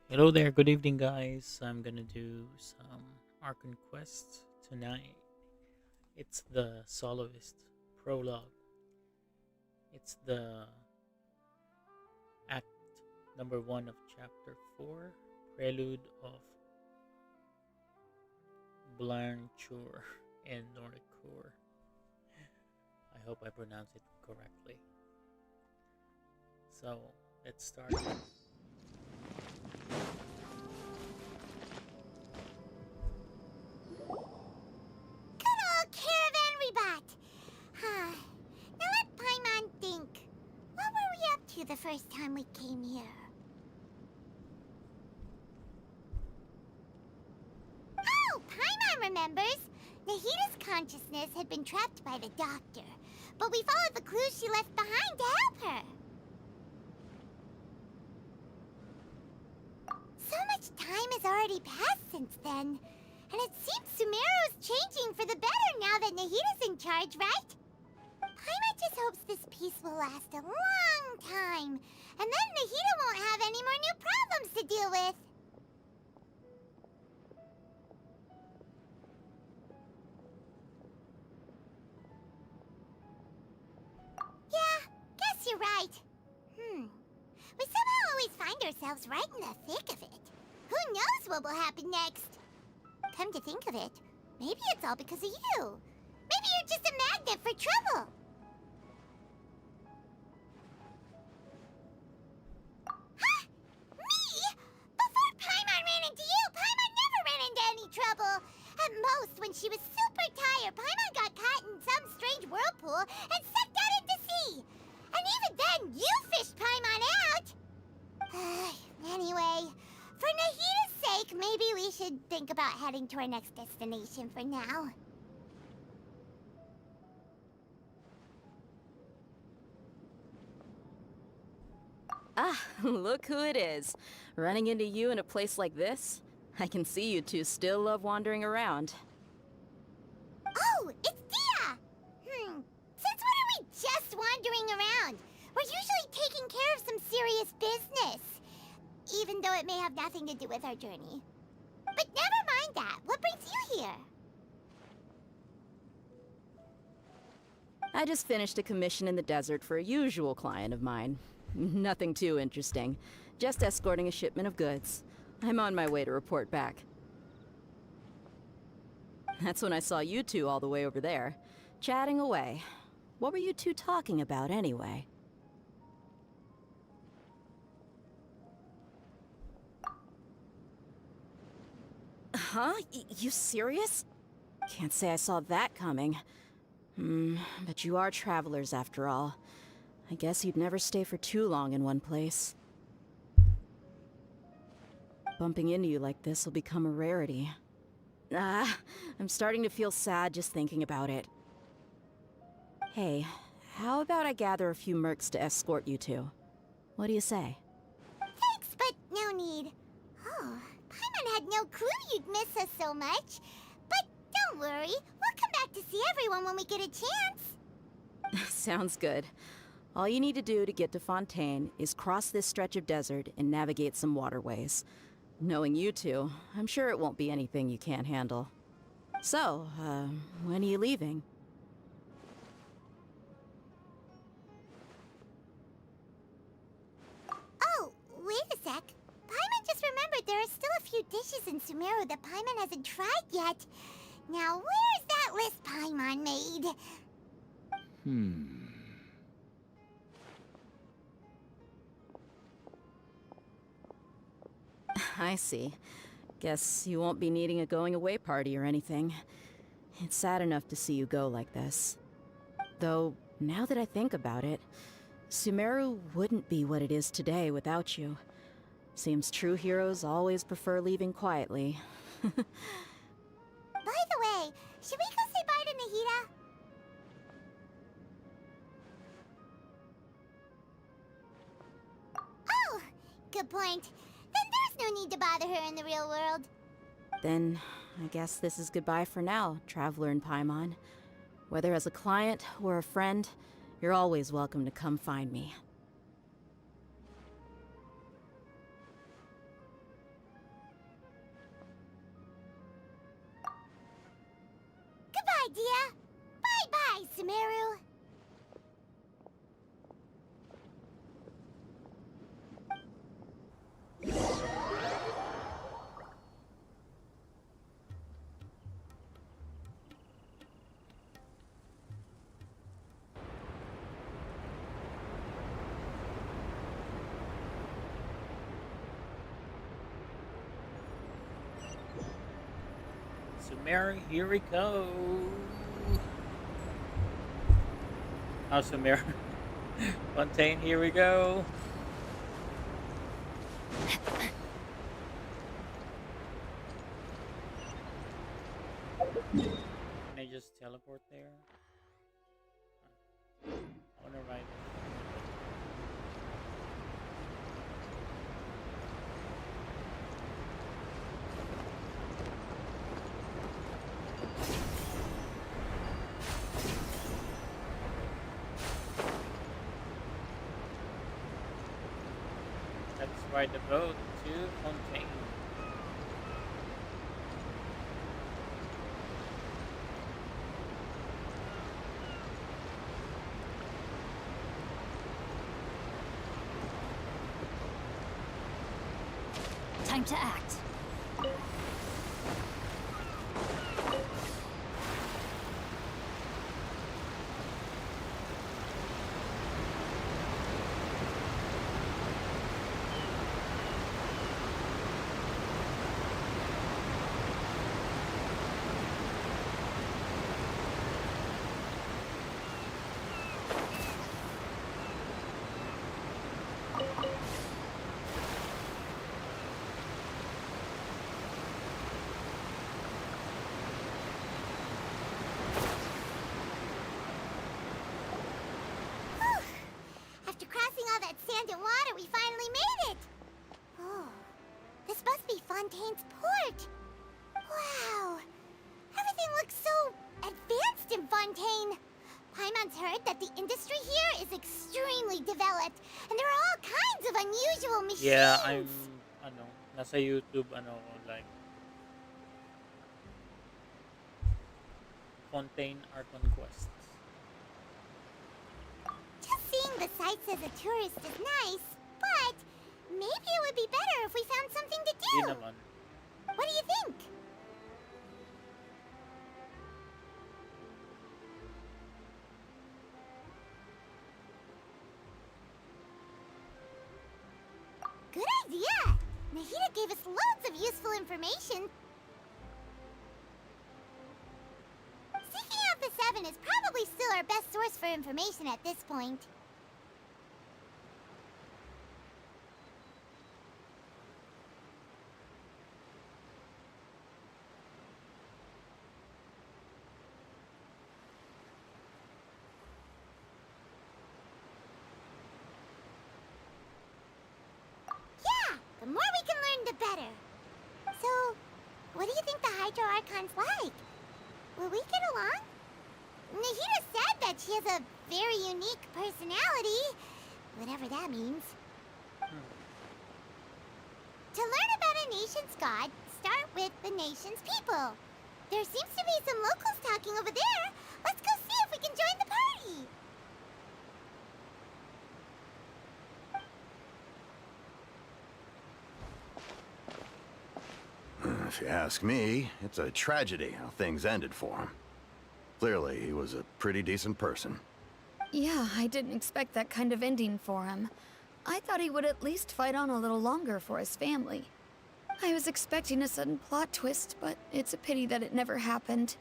Hello there, good evening, guys. I'm gonna do some Archon quests tonight. It's the Soloist prologue. It's the act number one of chapter 4, Prelude of Blanchur and Nordicour. I hope I pronounce it correctly. So, let's start. Good old caravan rebut! Huh. Now let Paimon think. What were we up to the first time we came here? Oh, Paimon remembers! Nahita's consciousness had been trapped by the doctor, but we followed the clues she left behind to help her. So much time has already passed since then. And it seems Sumeru's changing for the better now that Nahita's in charge, right? Paimon just hopes this peace will last a long time, and then Nahita won't have any more new problems to deal with. Yeah, guess you're right. We somehow always find ourselves right in the thick of it. Who knows what will happen next? Come to think of it, maybe it's all because of you. Maybe you're just a magnet for trouble. Huh? Me? Before Paimon ran into you, Paimon never ran into any trouble. At most, when she was super tired, Paimon got caught in some strange whirlpool and sucked out into sea. And even then, you fished Paimon out. Anyway, for Nahita's sake, maybe we should think about heading to our next destination for now. Ah, look who it is. Running into you in a place like this? I can see you two still love wandering around. Oh, it's Dia! Since when are we just wandering around? We're usually taking care of some serious business. Even though it may have nothing to do with our journey. But never mind that. What brings you here? I just finished a commission in the desert for a usual client of mine. Nothing too interesting. Just escorting a shipment of goods. I'm on my way to report back. That's when I saw you two all the way over there, chatting away. What were you two talking about anyway? Huh? You serious? Can't say I saw that coming. But you are travelers after all. I guess you'd never stay for too long in one place. Bumping into you like this will become a rarity. I'm starting to feel sad just thinking about it. Hey, how about I gather a few mercs to escort you two? What do you say? Thanks, but no need. Oh, Paimon had no clue you'd miss us so much. But don't worry, we'll come back to see everyone when we get a chance. Sounds good. All you need to do to get to Fontaine is cross this stretch of desert and navigate some waterways. Knowing you two, I'm sure it won't be anything you can't handle. So, when are you leaving? Oh, wait a sec. Paimon just remembered there are still a few dishes in Sumeru that Paimon hasn't tried yet. Now, where's that list Paimon made? I see. Guess you won't be needing a going-away party or anything. It's sad enough to see you go like this. Though, now that I think about it, Sumeru wouldn't be what it is today without you. Seems true heroes always prefer leaving quietly. By the way, should we go say bye to Nahita? Oh, good point. Then there's no need to bother her in the real world. Then, I guess this is goodbye for now, Traveler in Paimon. Whether as a client or a friend, you're always welcome to come find me. idea. Bye-bye, Sumeru. Sumeru, here we go. Oh, Sumeru. Fontaine, here we go. Can I just teleport there? I wanna ride it. Let's ride the boat to Fontaine. Time to act. After crossing all that sand and water, we finally made it! Oh, this must be Fontaine's port. Wow, everything looks so advanced in Fontaine. Paimon's heard that the industry here is extremely developed, and there are all kinds of unusual machines. Yeah, nasa YouTube, like, Fontaine Archon Quest. Just seeing the sights as a tourist is nice, but maybe it would be better if we found something to do. Di naman. What do you think? Good idea! Nahida gave us loads of useful information. Seeking out the Seven is probably still our best source for information at this point. Yeah, the more we can learn, the better. So, what do you think the Hydro Archon's like? Will we get along? Nahida said that she has a very unique personality, whatever that means. To learn about a nation's god, start with the nation's people. There seems to be some locals talking over there. Let's go see if we can join the party. If you ask me, it's a tragedy how things ended for him. Clearly, he was a pretty decent person. Yeah, I didn't expect that kind of ending for him. I thought he would at least fight on a little longer for his family. I was expecting a sudden plot twist, but it's a pity that it never happened.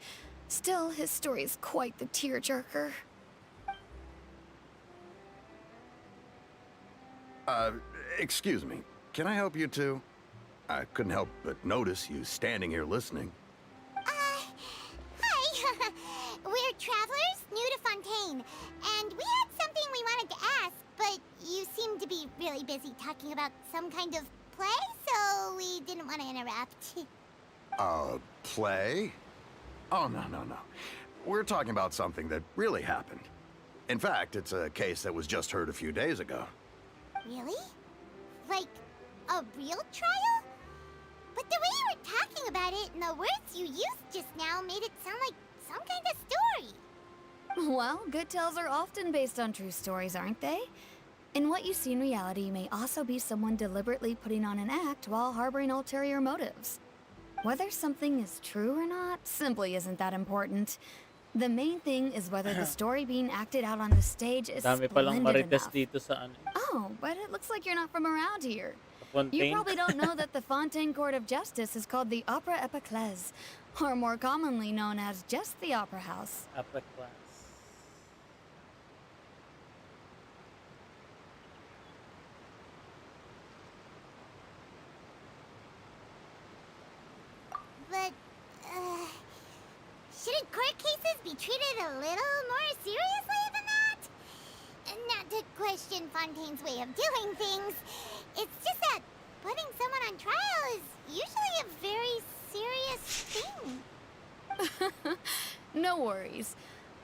Still, his story is quite the tearjerker. Excuse me. Can I help you two? I couldn't help but notice you standing here listening. Hi. We're travelers new to Fontaine, and we had something we wanted to ask, but you seemed to be really busy talking about some kind of play, so we didn't want to interrupt. Play? Oh, no. We're talking about something that really happened. In fact, it's a case that was just heard a few days ago. Really? Like, a real trial? But the way you were talking about it and the words you used just now made it sound like some kind of story. Well, good tales are often based on true stories, aren't they? And what you see in reality may also be someone deliberately putting on an act while harboring ulterior motives. Whether something is true or not simply isn't that important. The main thing is whether the story being acted out on the stage is Dami palang splendid marites enough. dito sa ano, Oh, but it looks like you're not from around here. sa You Fontaine. probably don't know that the Fontaine Court of Justice is called the Opera Epiclese, or more commonly known as just the Opera House. Upper class. But, shouldn't court cases be treated a little more seriously than that? Not to question Fontaine's way of doing things. It's just that putting someone on trial is usually a very serious thing. No worries.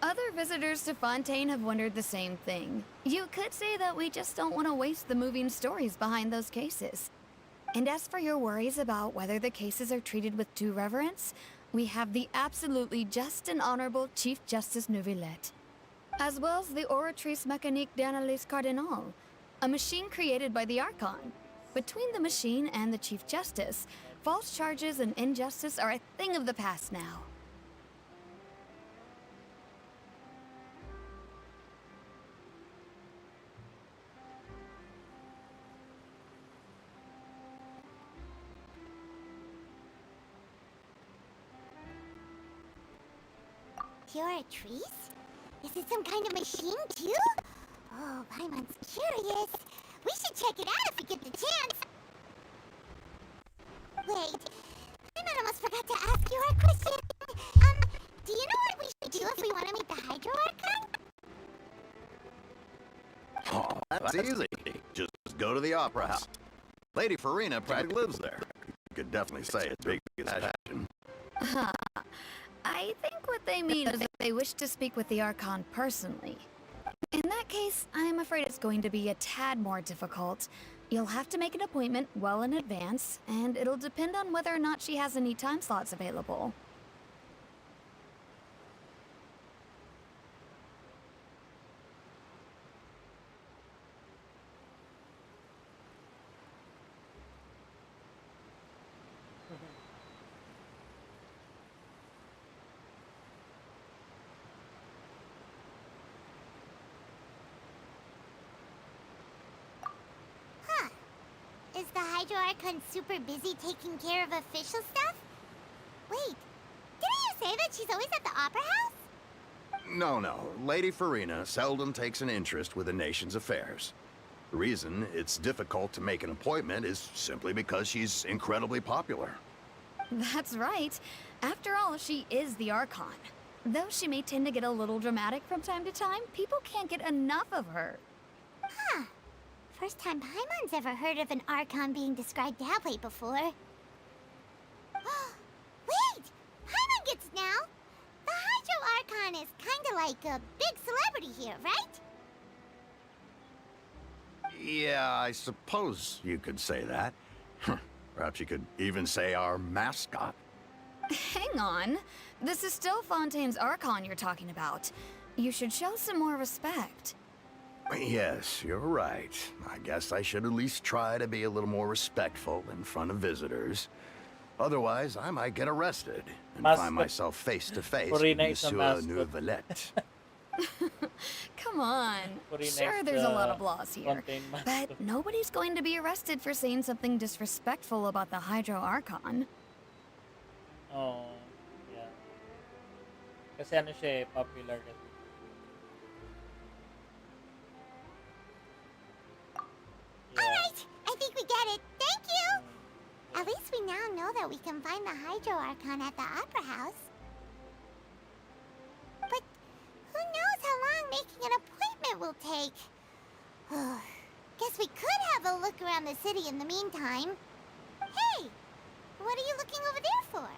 Other visitors to Fontaine have wondered the same thing. You could say that we just don't want to waste the moving stories behind those cases. And as for your worries about whether the cases are treated with due reverence, we have the absolutely just and honorable Chief Justice Neuvillette, as well as the Oratrice Mécanique d'Analyse Cardinal, a machine created by the Archon. Between the machine and the Chief Justice, false charges and injustice are a thing of the past now. Oratrice? Is it some kind of machine, too? Oh, Paimon's curious. We should check it out if we get the chance. Wait, Paimon almost forgot to ask you our question. Do you know what we should do if we want to meet the Hydro Archon? Oh, that's easy. Just go to the Opera House. Lady Farina practically lives there. You could definitely say it's big as passion. I think what they mean is that they wish to speak with the Archon personally. In that case, I'm afraid it's going to be a tad more difficult. You'll have to make an appointment well in advance, and it'll depend on whether or not she has any time slots available. Is the Hydro Archon super busy taking care of official stuff? Wait, didn't you say that she's always at the Opera House? No. Lady Farina seldom takes an interest with the nation's affairs. The reason it's difficult to make an appointment is simply because she's incredibly popular. That's right. After all, she is the Archon. Though she may tend to get a little dramatic from time to time, people can't get enough of her. Huh. First time Paimon's ever heard of an Archon being described that way before. Wait! Paimon gets now! The Hydro Archon is kinda like a big celebrity here, right? Yeah, I suppose you could say that. Perhaps you could even say our mascot. Hang on. This is still Fontaine's Archon you're talking about. You should show some more respect. Yes, you're right. I guess I should at least try to be a little more respectful in front of visitors. Otherwise, I might get arrested and Mascot. find myself face to face with Farina is a Monsieur mascot. Neuvillette. Come on. Pretty Sure, nice, there's a lot of laws here. Fontaine But mascot. nobody's going to be arrested for saying something disrespectful about the Hydro Archon. Oh, yeah. Kasi ano siya eh, popular kasi. Yeah. Alright, I think we get it. Thank you! At least we now know that we can find the Hydro Archon at the Opera House. But who knows how long making an appointment will take? Guess we could have a look around the city in the meantime. Hey! What are you looking over there for?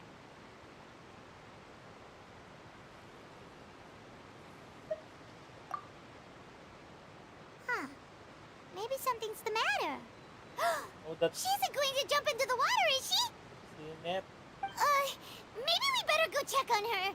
Huh. Maybe something's the matter. Oh, that's She isn't going to jump into the water, is she? seen it. Maybe we better go check on her.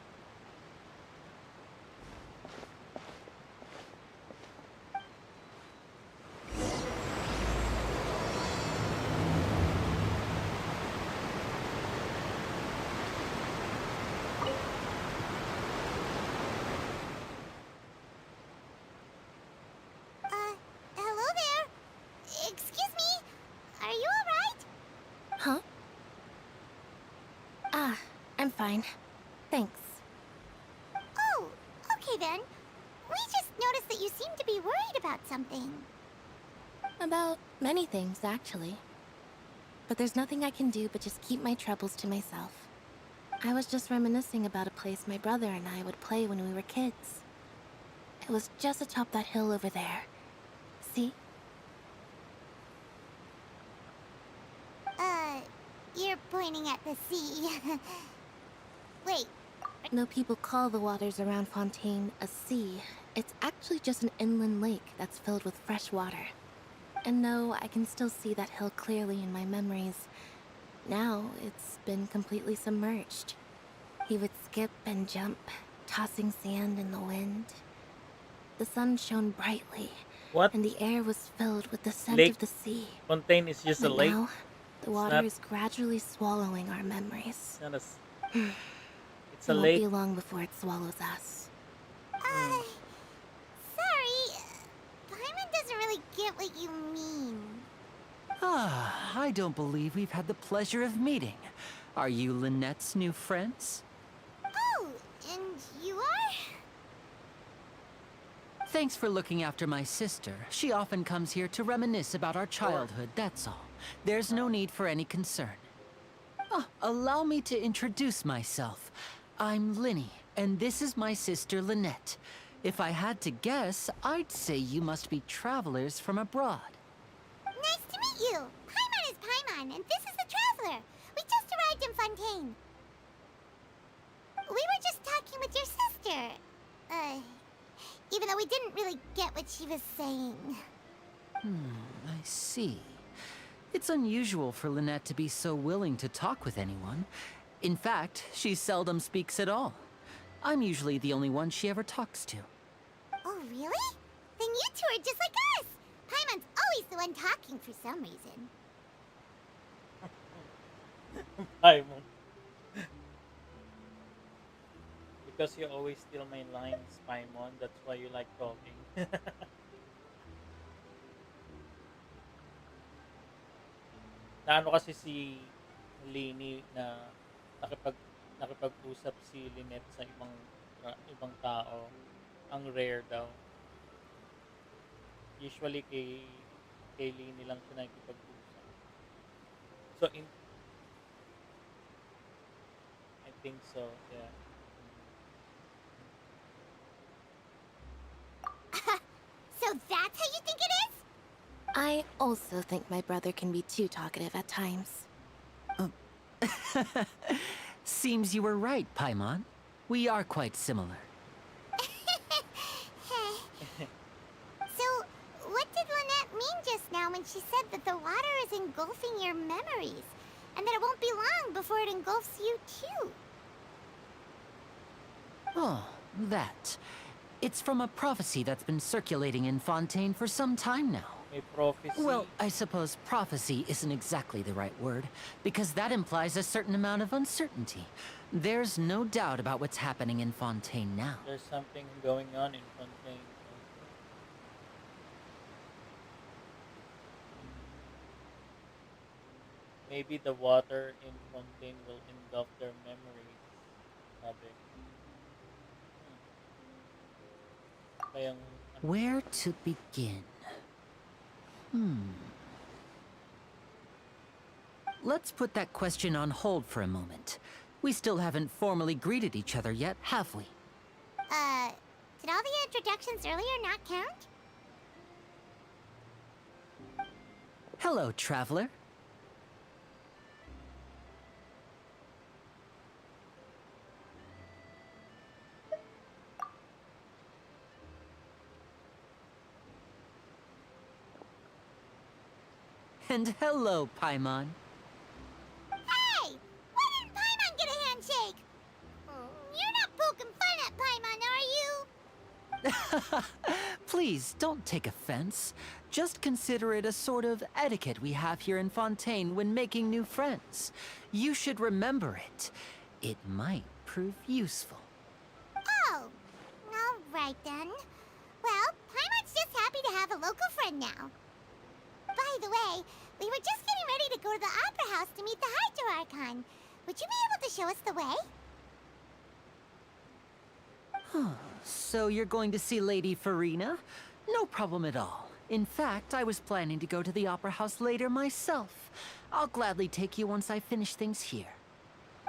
fine. Thanks. Oh, okay then. We just noticed that you seem to be worried about something. About many things, actually. But there's nothing I can do but just keep my troubles to myself. I was just reminiscing about a place my brother and I would play when we were kids. It was just atop that hill over there. See? You're pointing at the sea. Wait. No people call the waters around Fontaine a sea. It's actually just an inland lake that's filled with fresh water. And no, I can still see that hill clearly in my memories. Now, it's been completely submerged. He would skip and jump, tossing sand in the wind. The sun shone brightly, What? and the air was filled with the scent Lake of the sea. Fontaine is just a But lake. now, the It's water not- is gradually swallowing our memories. It's not a it's It a won't lake. be long before it swallows us. Hmm. Sorry. Paimon doesn't really get what you mean. Ah, I don't believe we've had the pleasure of meeting. Are you Lynette's new friends? Oh, and you are? Thanks for looking after my sister. She often comes here to reminisce about our childhood, that's all. There's no need for any concern. Ah, allow me to introduce myself. I'm Linny, and this is my sister Lynette. If I had to guess, I'd say you must be travelers from abroad. Nice to meet you. Paimon is Paimon, and this is the Traveler. We just arrived in Fontaine. We were just talking with your sister. Even though we didn't really get what she was saying. I see. It's unusual for Lynette to be so willing to talk with anyone. In fact, she seldom speaks at all. I'm usually the only one she ever talks to. Oh, really? Then you two are just like us. Paimon's always the one talking for some reason. Paimon. Because you always steal my lines, Paimon. That's why you like talking. Naano kasi si Lini na nakipag-usap si Lynette sa ibang tao. Ang rare daw. Usually kay Lini lang siya nakikipag-usap. So I think so, yeah. So that's how you think it is? I also think my brother can be too talkative at times. Seems you were right, Paimon. We are quite similar. So, what did Lynette mean just now when she said that the water is engulfing your memories? And that it won't be long before it engulfs you too? Oh, that. It's from a prophecy that's been circulating in Fontaine for some time now. May prophecy. Well, I suppose prophecy isn't exactly the right word, because that implies a certain amount of uncertainty. There's no doubt about what's happening in Fontaine now. There's something going on in Fontaine. Maybe the water in Fontaine will engulf their memories. Sabi. Kayang, Where to begin? Let's put that question on hold for a moment. We still haven't formally greeted each other yet, have we? Did all the introductions earlier not count? Hello, traveler. And hello, Paimon. Hey! Why didn't Paimon get a handshake? You're not poking fun at Paimon, are you? Please, don't take offense. Just consider it a sort of etiquette we have here in Fontaine when making new friends. You should remember it. It might prove useful. Oh, all right then. Well, Paimon's just happy to have a local friend now. By the way, we were just getting ready to go to the Opera House to meet the Hydro Archon. Would you be able to show us the way? So you're going to see Lady Farina? No problem at all. In fact, I was planning to go to the Opera House later myself. I'll gladly take you once I finish things here.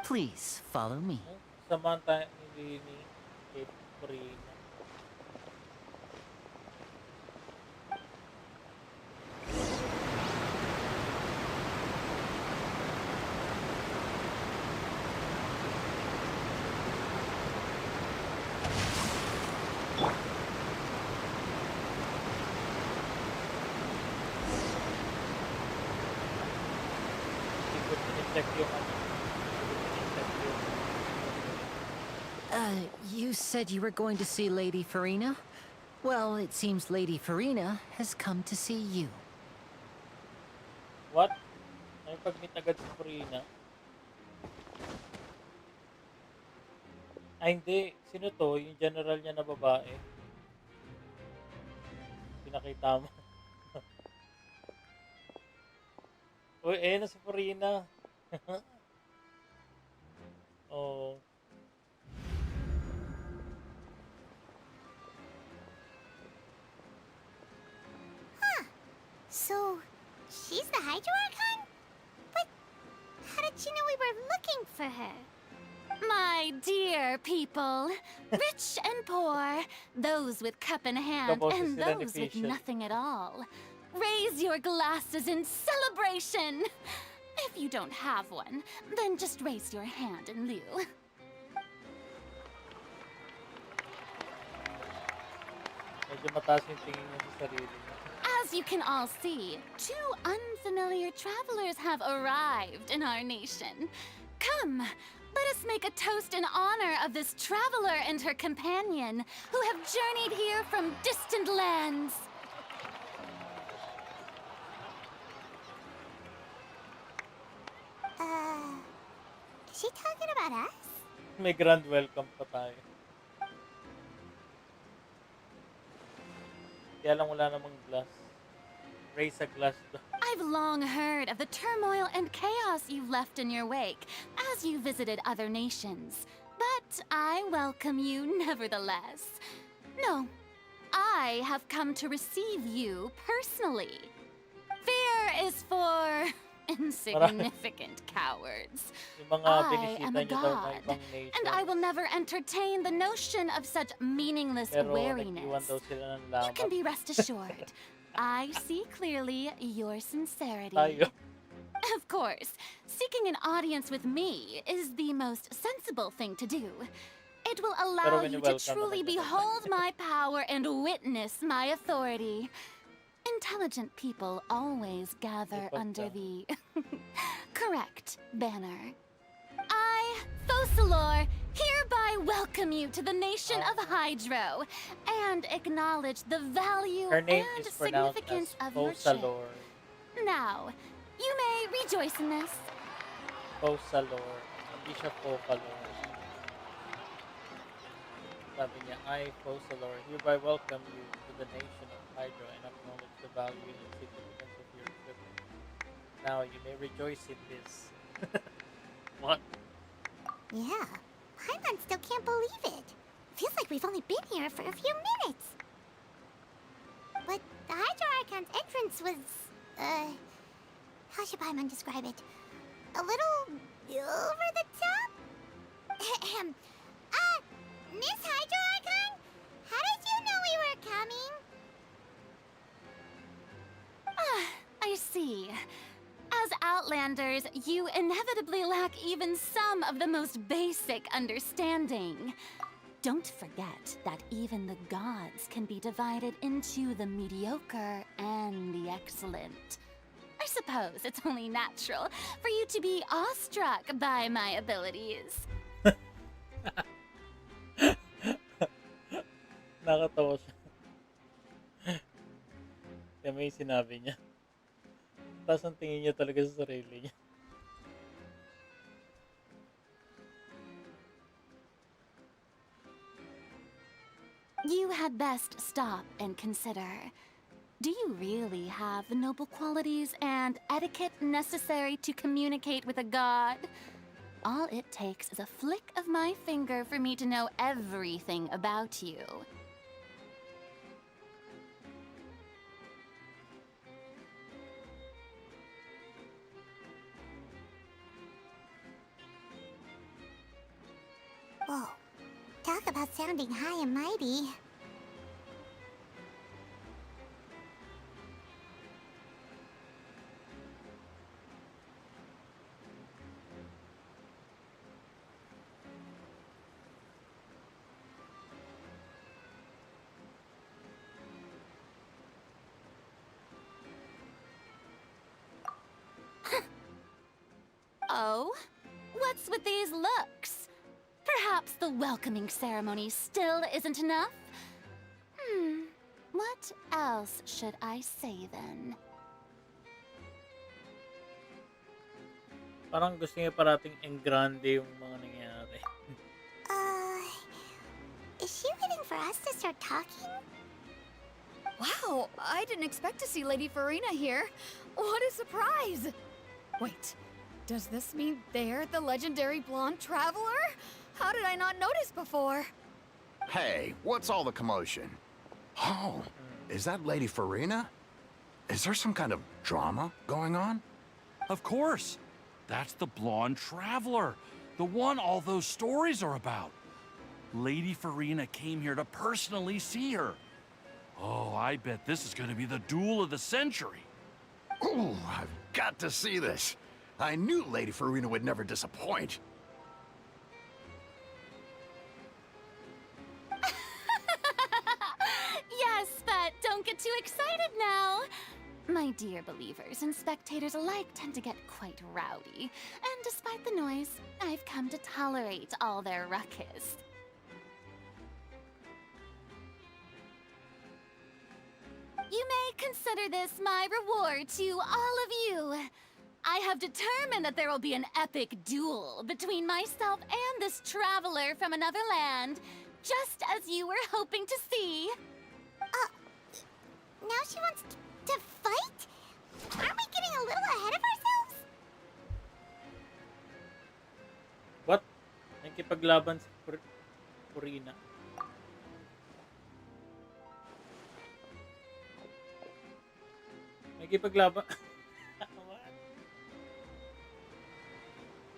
Please, follow me. Samantha hindi ni Kate Corina. Hindi ko tinicheck yung ano. Hindi ko tinicheck yung You said you were going to see Lady Farina? Well, it seems Lady Farina has come to see you. what? May pag-meet agad si Corina? Ay hindi. Sino to? Yung general niya na babae. Pinakita mo. Uy, na si Corina. Oh. So, she's the Hydro Archon? But how did she know we were looking for her? My dear people, rich and poor, those with cup in hand Kaboses and sila ni those with Fisher. nothing at all. Raise your glasses in celebration! If you don't have one, then just raise your hand in lieu. Medyo mataas yung tingin niya sa sarili niya. As you can all see, two unfamiliar travelers have arrived in our nation. Come, let us make a toast in honor of this traveler and her companion who have journeyed here from distant lands. Is she talking about us? May grand welcome pa tayo. Kaya lang wala namang glass. Raise a glass daw. I've long heard of the turmoil and chaos you've left in your wake as you visited other nations. But I welcome you nevertheless. No, I have come to receive you personally. Fear is for insignificant cowards. Yung mga I binisita am a niyo daw na god, ibang nation. and I will never entertain the notion of such meaningless Pero nag-iwan wariness. daw sila ng You lamap. can be rest assured. I see clearly your sincerity. Tayo. Of course, seeking an audience with me is the most sensible thing to do. It will allow when you you to welcome truly naman yun. behold my power and witness my authority. Intelligent people always gather Ipag under ka. the correct banner. I, Focalor, hereby welcome you to the nation of Hydro and acknowledge the value Her name and is pronounced significance as of your trip. Focalor. Now, you may rejoice in this. Focalor. Hindi siya Focalor. Sabi niya, I, Focalor, hereby welcome you to the nation of Hydro and acknowledge the value and significance of your trip. Now, you may rejoice in this. What? Yeah. Paimon still can't believe it. Feels like we've only been here for a few minutes. But the Hydro Archon's entrance was, how should Paimon describe it? A little over the top? Ahem. Miss Hydro Archon? How did you know we were coming? I see. As Outlanders, you inevitably lack even some of the most basic understanding. Don't forget that even the gods can be divided into the mediocre and the excellent. I suppose it's only natural for you to be awestruck by my abilities. Nakatawa siya. Kaya may sinabi niya. Tapos ang tingin niya talaga sa sarili niya. You had best stop and consider. Do you really have the noble qualities and etiquette necessary to communicate with a god? all it takes is a flick of my finger for me to know everything about you. Whoa. Talk about sounding high and mighty. Oh? What's with these looks? Perhaps the welcoming ceremony still isn't enough? What else should I say then? Parang gusto niya parating engrande yung mga nangyayari. Is she waiting for us to start talking? Wow, I didn't expect to see Lady Farina here. What a surprise! Wait, does this mean they're the legendary blonde traveler? How did I not notice before? Hey, what's all the commotion? Oh, is that Lady Farina? Is there some kind of drama going on? Of course. That's the blonde traveler. The one all those stories are about. Lady Farina came here to personally see her. Oh, I bet this is going to be the duel of the century. Ooh, I've got to see this. I knew Lady Farina would never disappoint. Yes, but don't get too excited now. My dear believers and spectators alike tend to get quite rowdy, and despite the noise, I've come to tolerate all their ruckus. You may consider this my reward to all of you. I have determined that there will be an epic duel between myself and this traveler from another land, just as you were hoping to see. Now she wants to fight? Aren't we getting a little ahead of ourselves? What? Nakikipaglaban si Purina. Nakikipaglaban... What?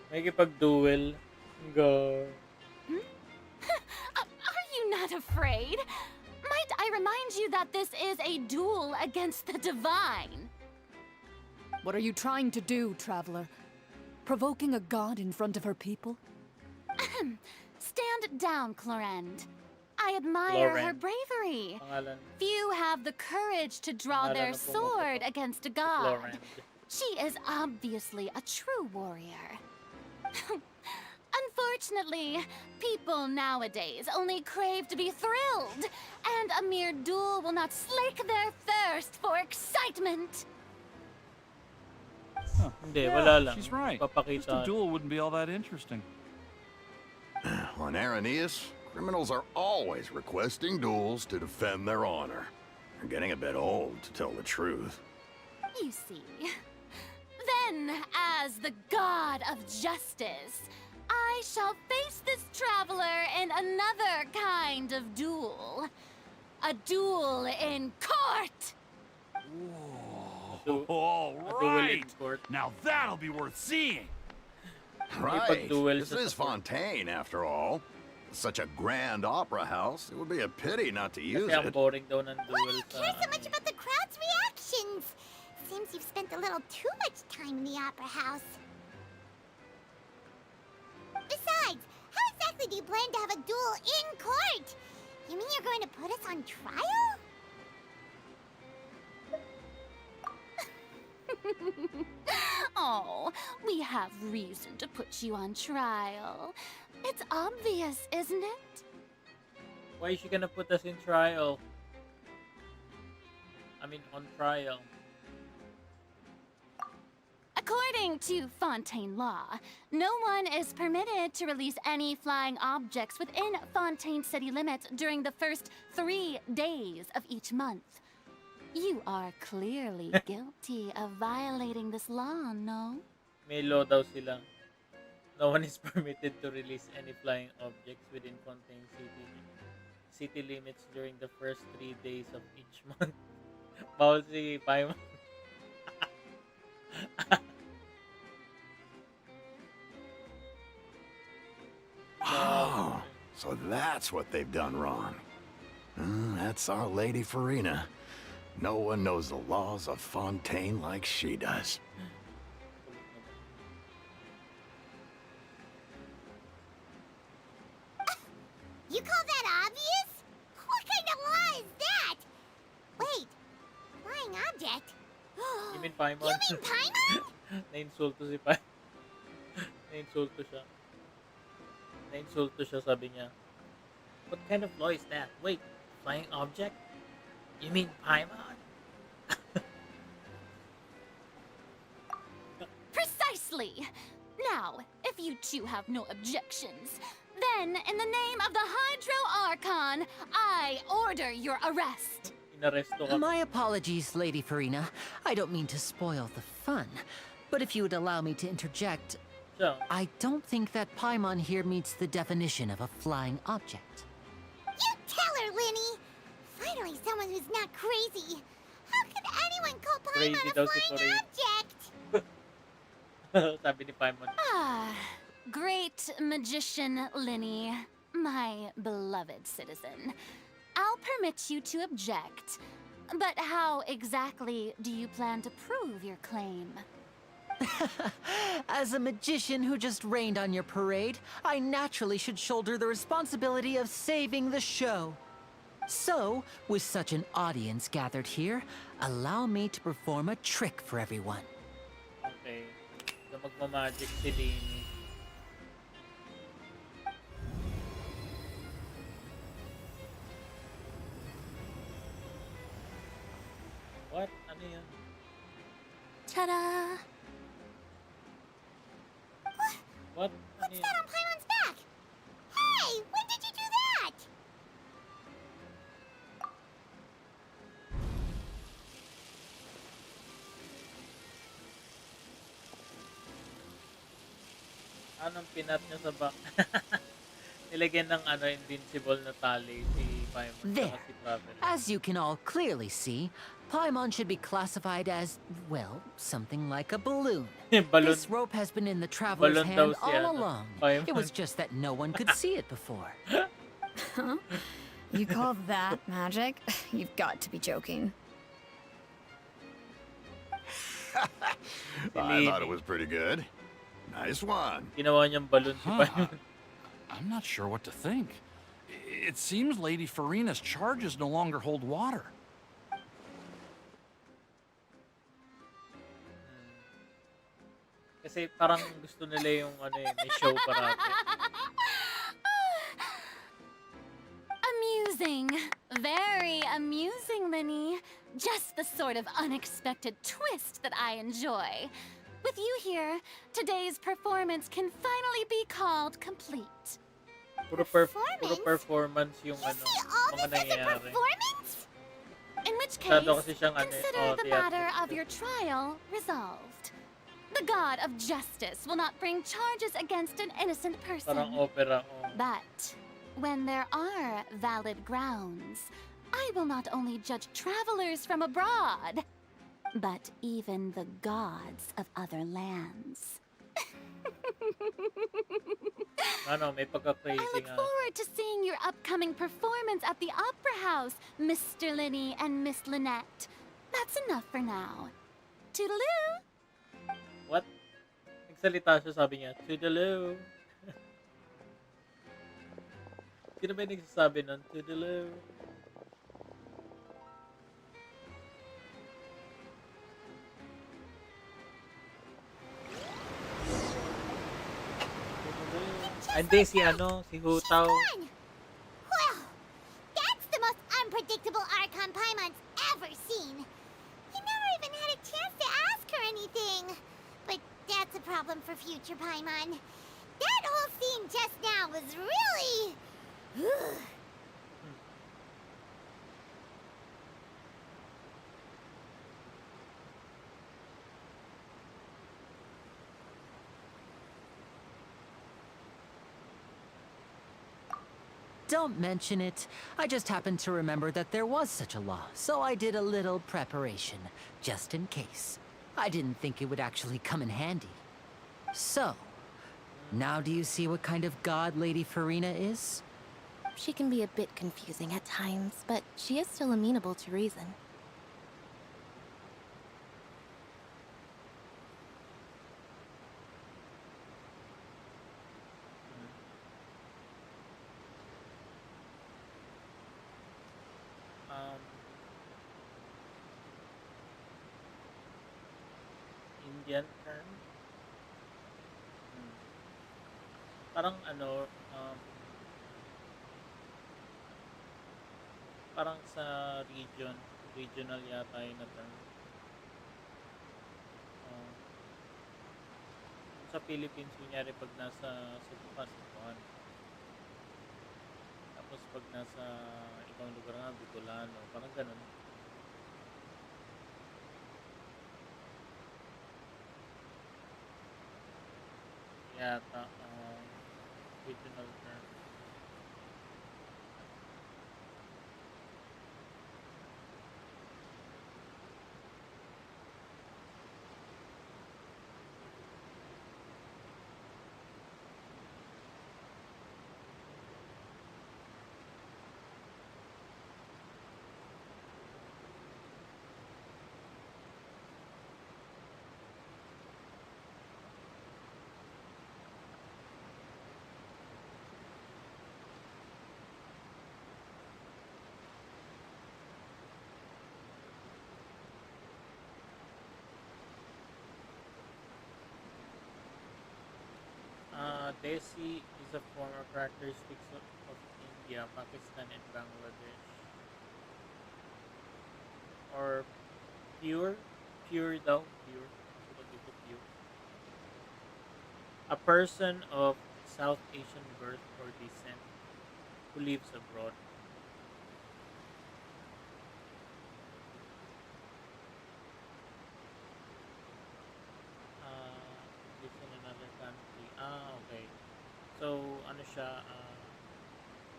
Nakikipag-duel. Go. Are you not afraid? Might I remind you that this is a duel against the divine? What are you trying to do, traveler? Provoking a god in front of her people? Stand down, Clorend. I admire her Clorend. bravery. Pangalan. Few have the courage to draw Pangalan their na sword pumuputok. against a god. Clorend. She is obviously a true warrior. Unfortunately, people nowadays only crave to be thrilled, and a mere duel will not slake their thirst for excitement. Huh. Hindi, wala lang. She's right. Just a Papakita. duel wouldn't be all that interesting. On Araneus, criminals are always requesting duels to defend their honor. They're getting a bit old, to tell the truth. You see. Then, as the god of justice, I shall face this traveler in another kind of duel. A duel in court! All A duel in right. court. Now that'll be worth seeing. Right. pagduel This sa is support. Fontaine, after all. Such a grand opera house. It would be a pity not to use Kasi ang it. boring daw ng Why do duel you sa... care so much about the crowd's reactions? Seems you've spent a little too much time in the opera house. Besides, how exactly do you plan to have a duel in court? You mean you're going to put us on trial? Oh, we have reason to put you on trial. It's obvious, isn't it? Why is she gonna put us in trial? I mean, on trial. According to Fontaine law, no one is permitted to release any flying objects within Fontaine city limits during the first 3 days of each month. You are clearly guilty of violating this law, no? May law daw sila. No one is permitted to release any flying objects within Fontaine city limits during the first 3 days of each month. Bawal si Paimon. Oh, so that's what they've done wrong. That's our Lady Farina. No one knows the laws of Fontaine like she does. You call that obvious? What kind of law is that? Wait, flying object? You mean Paimon? You mean Paimon? Na-insulto si Paimon. Na-insulto siya. Na-insulto siya, sabi niya. What kind of law is that? Wait, flying object? You mean Paimon? Precisely! Now, if you two have no objections, then in the name of the Hydro Archon, I order your arrest. Inaresto ka. My apologies, Lady Farina. I don't mean to spoil the fun. But if you would allow me to interject, Siya. I don't think that Paimon here meets the definition of a flying object. You tell her, Linny! Finally, someone who's not crazy. How could anyone call Crazy Paimon a daw si flying Foray. object? Sabi ni Paimon. Ah, great magician Linny, my beloved citizen. I'll permit you to object, but how exactly do you plan to prove your claim? As a magician who just rained on your parade, I naturally should shoulder the responsibility of saving the show. So, with such an audience gathered here, allow me to perform a trick for everyone. Okay. So magmamagic si Lini. What? Ano yun? Ta-da! What? Ano What's yun? that on Paimon's back? Hey, when did you do that? Anong pinat niya sa back? Nilagyan ng ano, invincible na tali si Paimon There. saka si Traveler. As you can all clearly see, Paimon should be classified as, well, something like a balloon. Balloon. This rope has been in the traveler's Balloon daw hand si ano, all along. Paimon. It was just that no one could see it before. Huh? You call that magic? You've got to be joking. I thought it was pretty good. Nice one. Ginawa niyang balloon si Huh. Paimon. I'm not sure what to think. It seems Lady Farina's charges no longer hold water. Kasi parang gusto nila yung ano may show parati. Amusing. Very amusing, Linny. Just the sort of unexpected twist that I enjoy. With you here, today's performance can finally be called complete. Puro performance yung You ano, see all mga this as a nangyayari. performance? In which case, Masyado kasi siyang ano, consider the theatrical. matter of your trial resolved. The god of justice will not bring charges against an innocent Parang person. opera. Oh. But when there are valid grounds, I will not only judge travelers from abroad, but even the gods of other lands. Ano, may I pagka-crazy look nga. forward to seeing your upcoming performance at the Opera House, Mr. Linny and Miss Lynette. That's enough for now. Toodaloo! What? Nagsalita siya, sabi niya, Toodaloo. Sino ba yung nagsasabi nun? Toodaloo. Hindi, si ano, si Hutaw. Fun! Well, that's the most unpredictable Archon Paimon's ever seen. You never even had a chance to ask her anything. But that's a problem for future Paimon. That whole scene just now was really... don't mention it. I just happened to remember that there was such a law, so I did a little preparation, just in case. I didn't think it would actually come in handy. So, now do you see what kind of god Lady Farina is? She can be a bit confusing at times, but she is still amenable to reason. Um, Indian term? Hmm. Parang ano, parang sa regional yata yun na term. Um, sa Philippines, kunyari pag nasa Cebu ka, Cebuan. Tapos pag nasa ibang lugar nga, Bicolano, parang ganun. Yata, regional term. Desi is a form of characteristics of India, Pakistan, and Bangladesh. Or pure daw, pure. Sulat dito, pure. A person of South Asian birth or descent who lives abroad. Lives in another country. Okay. So, ano siya,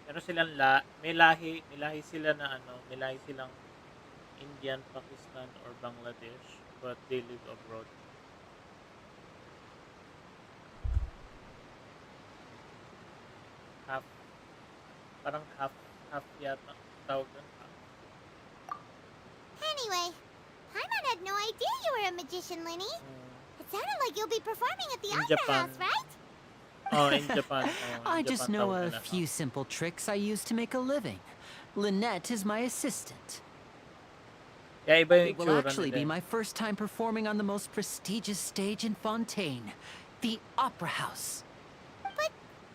meron silang may lahi sila na ano, may lahi silang Indian, Pakistan, or Bangladesh, but they live abroad. Half, parang half yata, tawag doon, half. Anyway, Paimon had no idea you were a magician, Linny. It sounded like you'll be performing at the In opera Japan. house, right? Oh, in Japan. I just know tawag a nila, few simple tricks I use to make a living. Lynette is my assistant. Yeah, iba yung It will itsura actually nila be eh. my first time performing on the most prestigious stage in Fontaine, the Opera House. But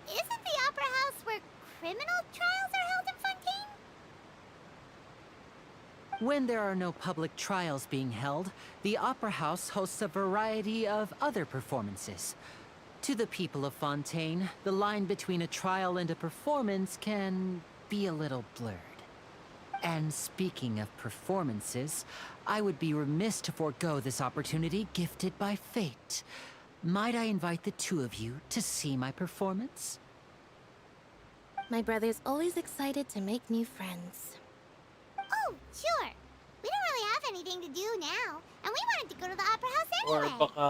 isn't the opera house where criminal trials are held in Fontaine? When there are no public trials being held, the Opera House hosts a variety of other performances. To the people of Fontaine, the line between a trial and a performance can be a little blurred. And speaking of performances, I would be remiss to forego this opportunity gifted by fate. Might I invite the two of you to see my performance? My brother's always excited to make new friends. Oh, sure. We don't really have anything to do now, and we wanted to go to the opera house Or anyway. baka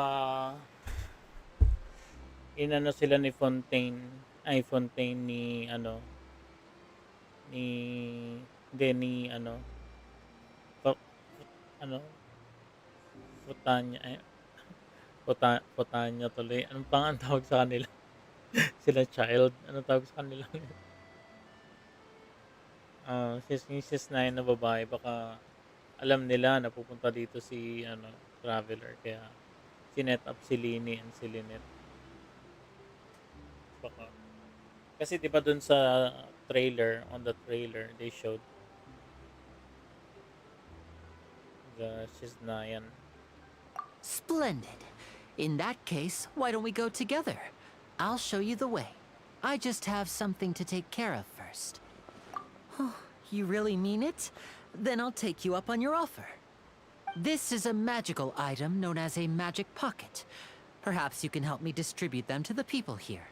inano sila ni Fontaine ni ano ni hindi ni ano Fo- ano Fotanya tuloy. Anong pang tawag sa kanila? Sila child. Anong tawag sa kanila? Sis na yun na babae. Baka alam nila na pupunta dito si ano traveler. Kaya sinet up si Lini and si Lynette. Baka. Kasi di ba dun sa trailer, on the trailer, they showed the Shiznayan. Splendid. In that case, why don't we go together? I'll show you the way. I just have something to take care of first. You really mean it? Then I'll take you up on your offer. This is a magical item known as a magic pocket. Perhaps you can help me distribute them to the people here.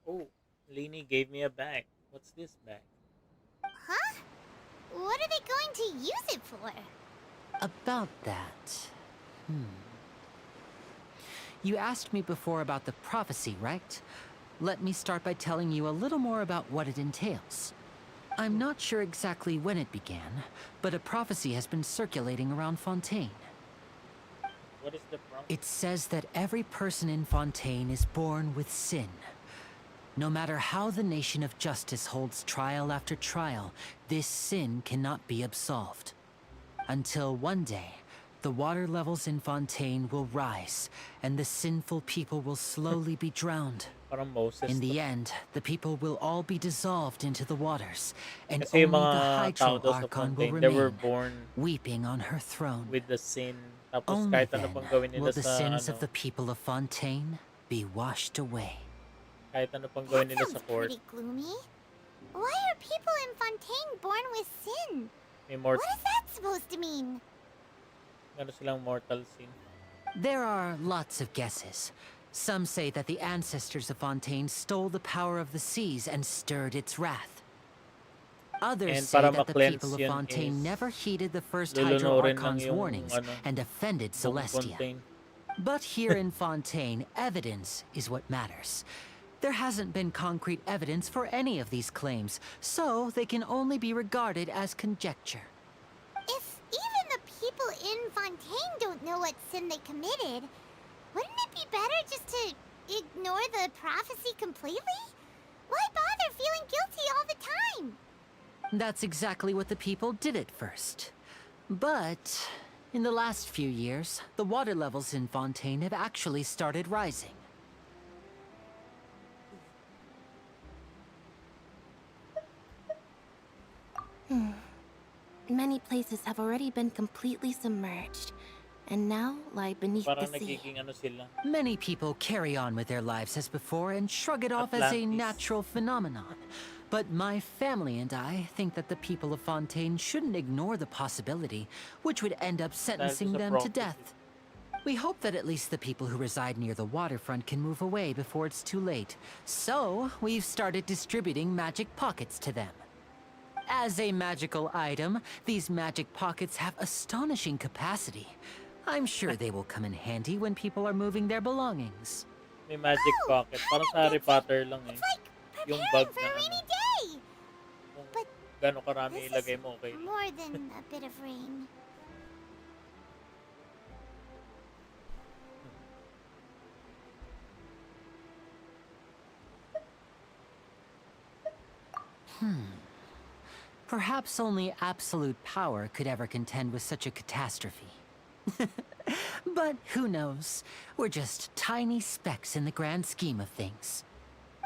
Oh, Lini gave me a bag. What's this bag? Huh? What are they going to use it for? About that. You asked me before about the prophecy, right? Let me start by telling you a little more about what it entails. I'm not sure exactly when it began, but a prophecy has been circulating around Fontaine. What is the problem? It says that every person in Fontaine is born with sin. No matter how the nation of justice holds trial after trial, this sin cannot be absolved. Until one day, the water levels in Fontaine will rise, and the sinful people will slowly be drowned. Parang Moses. In the end, the people will all be dissolved into the waters, and Kasi yung only the mga tao Hydro daw sa Archon will Fontaine, they were remain, born weeping on her throne. with the sin. Tapos Only kahit ano then pang gawin will nila the sa sins ano, of the people of Fontaine be washed away. kahit ano pang That gawin nila sa sounds court, pretty gloomy. Why are people in Fontaine born with sin? may What is that supposed to mean? ano silang mortal sin. There are lots of guesses. Some say that the ancestors of Fontaine stole the power of the seas and stirred its wrath. Others And say para that the ma-cleanse people of yun Fontaine is never heeded the first Hydro lulunurin lang Archon's yung warnings ano, and offended buong Celestia. Fontaine. But here in Fontaine, evidence is what matters. There hasn't been concrete evidence for any of these claims, so they can only be regarded as conjecture. If even the people in Fontaine don't know what sin they committed, wouldn't it be better just to ignore the prophecy completely? Why bother feeling guilty all the time? That's exactly what the people did at first. But in the last few years, the water levels in Fontaine have actually started rising. Many places have already been completely submerged, and now lie beneath the Parang sea. nagiging ano sila. Many people carry on with their lives as before and shrug it off as a Atlantis. natural phenomenon. But my family and I think that the people of Fontaine shouldn't ignore the possibility, which would end up sentencing sa them to prophecy. death. We hope that at least the people who reside near the waterfront can move away before it's too late. So, we've started distributing magic pockets to them. As a magical item, these magic pockets have astonishing capacity. I'm sure they will come in handy when people are moving their belongings. May magic pocket. Parang sa Harry Potter lang eh. It's like Yung preparing bag for na a ano. rainy day. Kung But gano'ng karami this ilagay is mo, okay. more than a bit of rain. Perhaps only absolute power could ever contend with such a catastrophe. But who knows? We're just tiny specks in the grand scheme of things.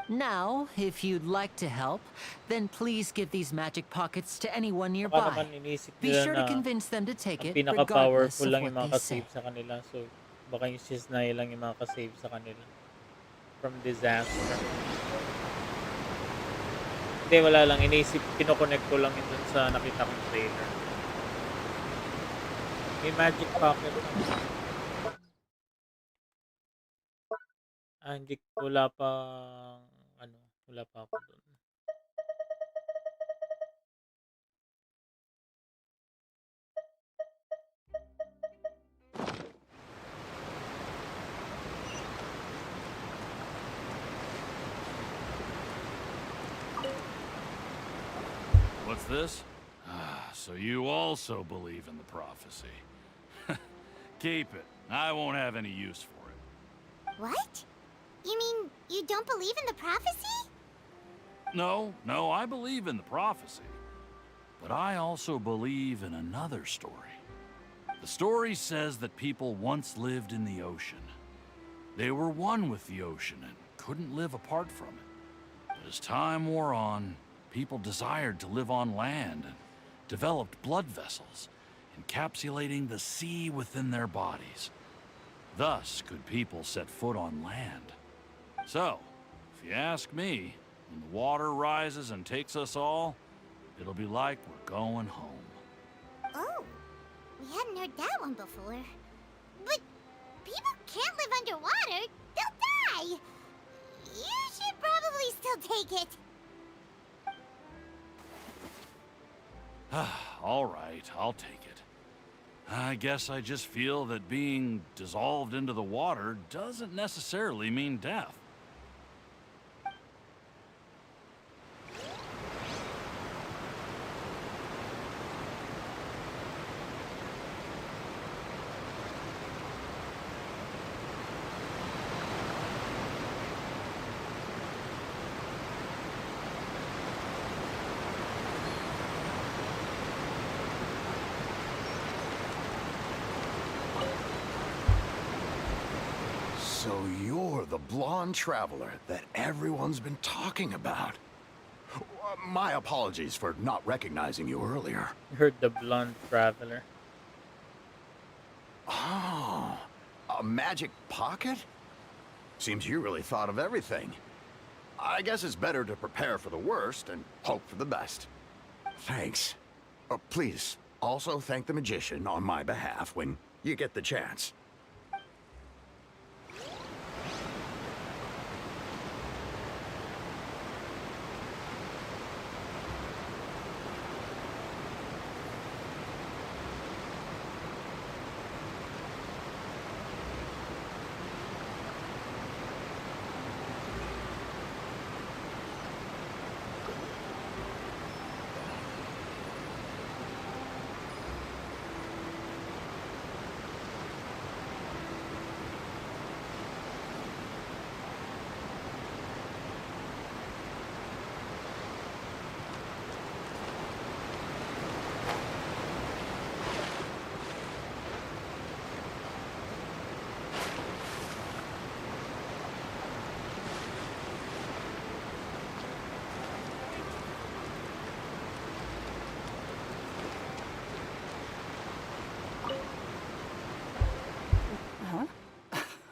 Now, if you'd like to help, then please give these magic pockets to anyone Baka nearby. naman inisip Be nila sure na to convince them to take ang it, regardless pinaka-powerful of lang yung what mga they say. kasave sa kanila. So, baka yung Sisnay lang yung mga kasave sa kanila. From disaster. Hindi, wala lang. Inisip, kinoconnect ko lang yun dun sa nakita kong trailer. May magic pocket. Hindi, wala pa, ano, wala pa ako dun. What's this? Ah, so you also believe in the prophecy. Keep it. I won't have any use for it. What? You mean you don't believe in the prophecy? No, I believe in the prophecy. But I also believe in another story. The story says that people once lived in the ocean. They were one with the ocean and couldn't live apart from it. But as time wore on, people desired to live on land and developed blood vessels, encapsulating the sea within their bodies. Thus could people set foot on land. So, if you ask me, when the water rises and takes us all, it'll be like we're going home. Oh, we hadn't heard that one before. But people can't live underwater. They'll die. You should probably still take it. All right, I'll take it. I guess I just feel that being dissolved into the water doesn't necessarily mean death. So you're the blonde traveler that everyone's been talking about. My apologies for not recognizing you earlier. You heard the blonde traveler. Oh, a magic pocket? Seems you really thought of everything. I guess it's better to prepare for the worst and hope for the best. Thanks. Please, also thank the magician on my behalf when you get the chance.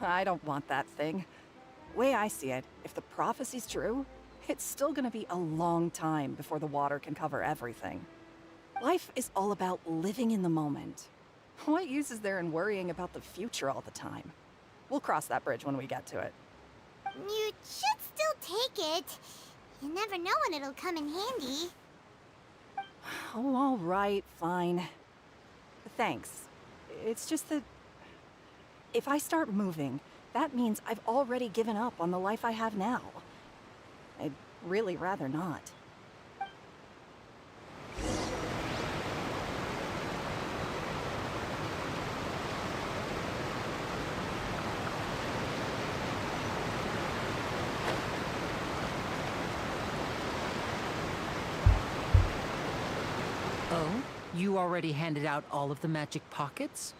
I don't want that thing. Way I see it, if the prophecy's true, it's still gonna be a long time before the water can cover everything. Life is all about living in the moment. What use is there in worrying about the future all the time? We'll cross that bridge when we get to it. You should still take it. You never know when it'll come in handy. Oh, all right, fine. Thanks. It's just that if I start moving, that means I've already given up on the life I have now. I'd really rather not. Oh? You already handed out all of the magic pockets?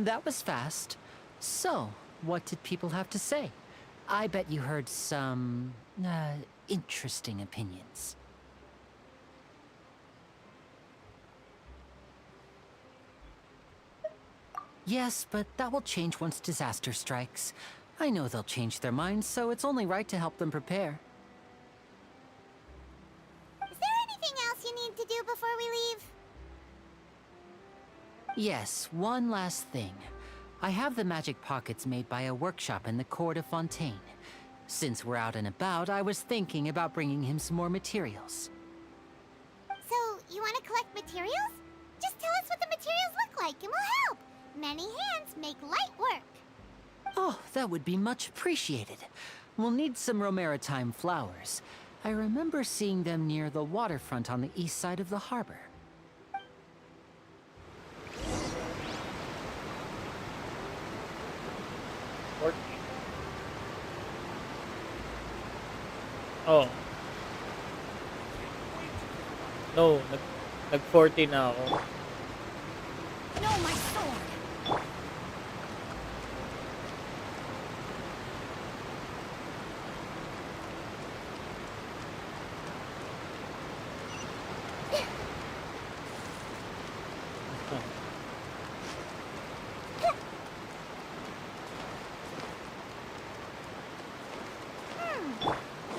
That was fast. So, what did people have to say? I bet you heard some, interesting opinions. Yes, but that will change once disaster strikes. I know they'll change their minds, so it's only right to help them prepare. Is there anything else you need to do before we leave? Yes, one last thing. I have the magic pockets made by a workshop in the court of Fontaine. Since we're out and about, I was thinking about bringing him some more materials. So, you want to collect materials? Just tell us what the materials look like and we'll help. Many hands make light work. Oh, that would be much appreciated. We'll need some Romaritime flowers. I remember seeing them near the waterfront on the east side of the harbor. Oh. No, nag-40 na ako. No, my sword!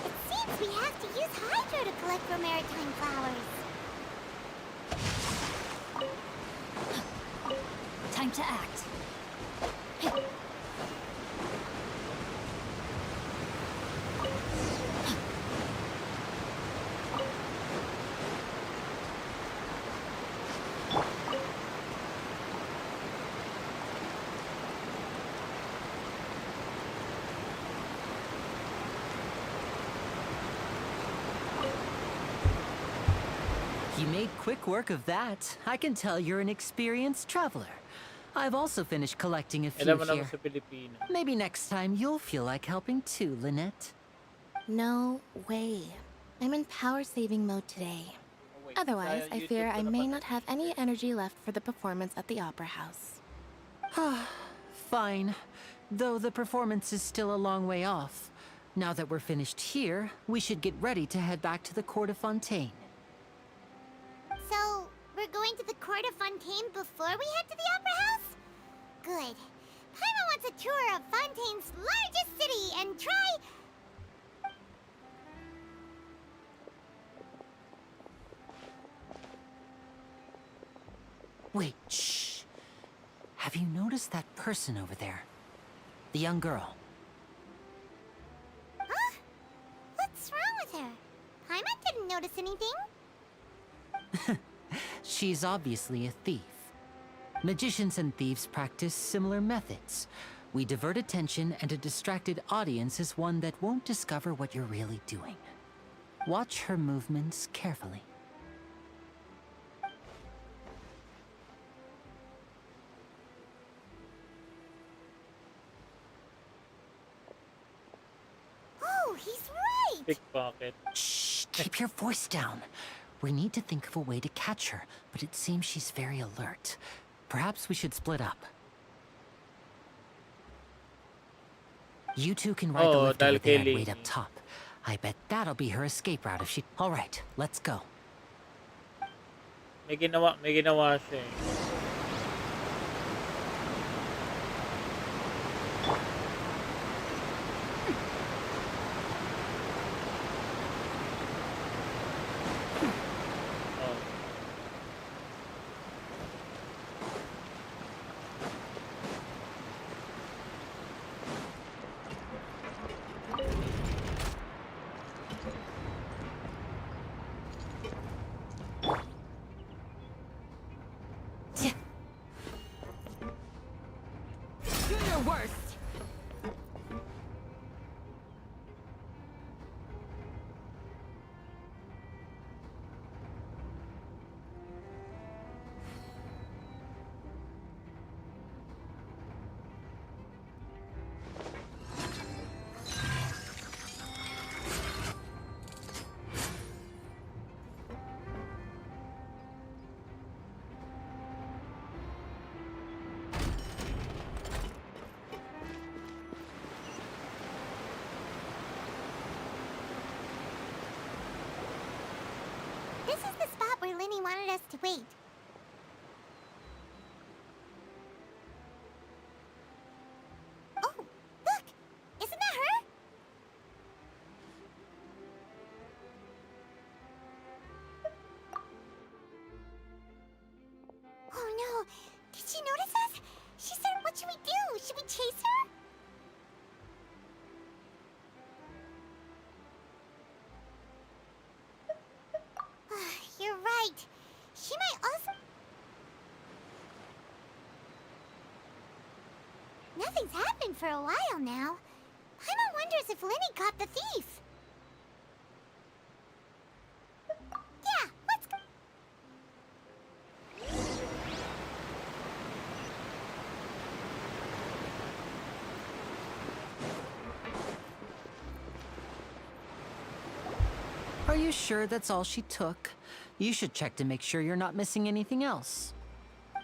It seems we have to use Hydro to collect Romaritime flowers. Time to act. made quick work of that. I can tell you're an experienced traveler. I've also finished collecting a few Alam mo naman here. sa Pilipino. Maybe next time you'll feel like helping too, Lynette. No way. I'm in power-saving mode today. Oh, wait, Otherwise, sa I YouTube fear ko I may napanood not have yun, any eh. energy left for the performance at the Opera House. Fine. Though the performance is still a long way off. Now that we're finished here, we should get ready to head back to the court of Fontaine. So, we're going to the court of Fontaine before we head to the Opera House? Good. Paimon wants a tour of Fontaine's largest city and try... Wait, shh. Have you noticed that person over there? The young girl. Huh? What's wrong with her? Paimon didn't notice anything. She's obviously a thief. Magicians and thieves practice similar methods. We divert attention, and a distracted audience is one that won't discover what you're really doing. Watch her movements carefully. Oh, he's right! Pickpocket. Shh, keep your voice down. We need to think of a way to catch her, but it seems she's very alert. Perhaps we should split up. You two can ride the Oh, lift over dahil there kay and wait Lainey. up top. I bet that'll be her escape route if she... All right, let's go. May ginawa siya eh. Oh. Do your worst! This is the spot where Linny wanted us to wait. Oh, look! Isn't that her? Oh no! Did she notice us? She said, what should we do? Should we chase her? You're right. She might also... Nothing's happened for a while now. Paimon wonders if Linny caught the thief. Yeah, let's go. Are you sure that's all she took? You should check to make sure you're not missing anything else.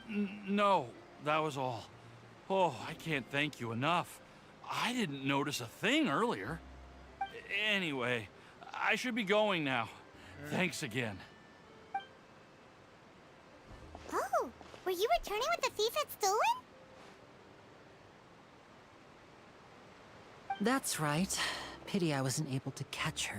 No, that was all. Oh, I can't thank you enough. I didn't notice a thing earlier. Anyway, I should be going now. Thanks again. Oh, were you returning what the thief had stolen? That's right. Pity I wasn't able to catch her.